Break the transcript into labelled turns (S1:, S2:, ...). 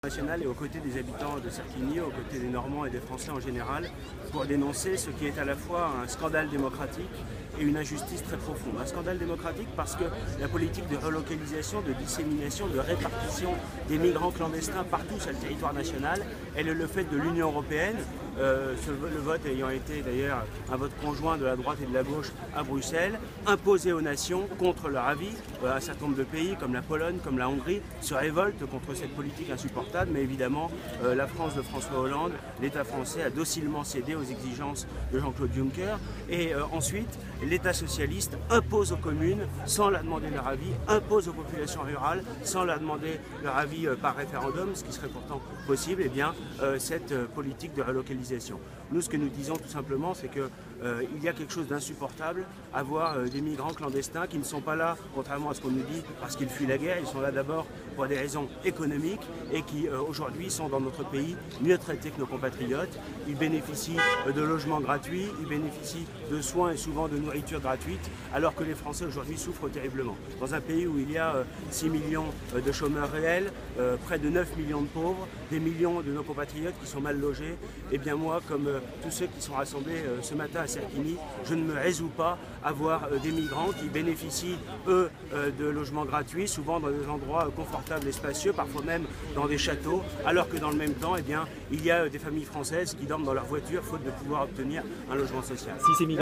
S1: National est aux côtés des habitants de Serquigny, aux côtés des Normands et des Français en général, pour dénoncer ce qui est à la fois un scandale démocratique et une injustice très profonde. Un scandale démocratique parce que la politique de relocalisation, de dissémination, de répartition des migrants clandestins partout sur le territoire national, elle est le fait de l'Union européenne, le vote ayant été d'ailleurs un vote conjoint de la droite et de la gauche à Bruxelles, imposé aux nations contre leur avis. Un certain nombre de pays comme la Pologne, comme la Hongrie, se révoltent contre cette politique insupportable, mais évidemment la France de François Hollande, l'État français a docilement cédé aux exigences de Jean-Claude Juncker, et ensuite l'État socialiste impose aux communes sans leur demander leur avis, impose aux populations rurales sans leur demander leur avis par référendum, ce qui serait pourtant possible, et bien cette politique de relocalisation. Nous, ce que nous disons tout simplement, c'est qu'il y a quelque chose d'insupportable à voir des migrants clandestins qui ne sont pas là, contrairement à ce qu'on nous dit, parce qu'ils fuient la guerre. Ils sont là d'abord pour des raisons économiques et qui aujourd'hui sont dans notre pays mieux traités que nos compatriotes. Ils bénéficient de logements gratuits, ils bénéficient de soins et souvent de nourriture gratuite, alors que les Français aujourd'hui souffrent terriblement. Dans un pays où il y a 6 millions de chômeurs réels, près de 9 millions de pauvres, des millions de nos compatriotes qui sont mal logés, et bien moi, comme tous ceux qui sont rassemblés ce matin à Serquigny, je ne me résous pas à voir des migrants qui bénéficient, eux, de logements gratuits, souvent dans des endroits confortables et spacieux, parfois même dans des châteaux, alors que dans le même temps, eh bien, il y a des familles françaises qui dorment dans leur voiture faute de pouvoir obtenir un logement social.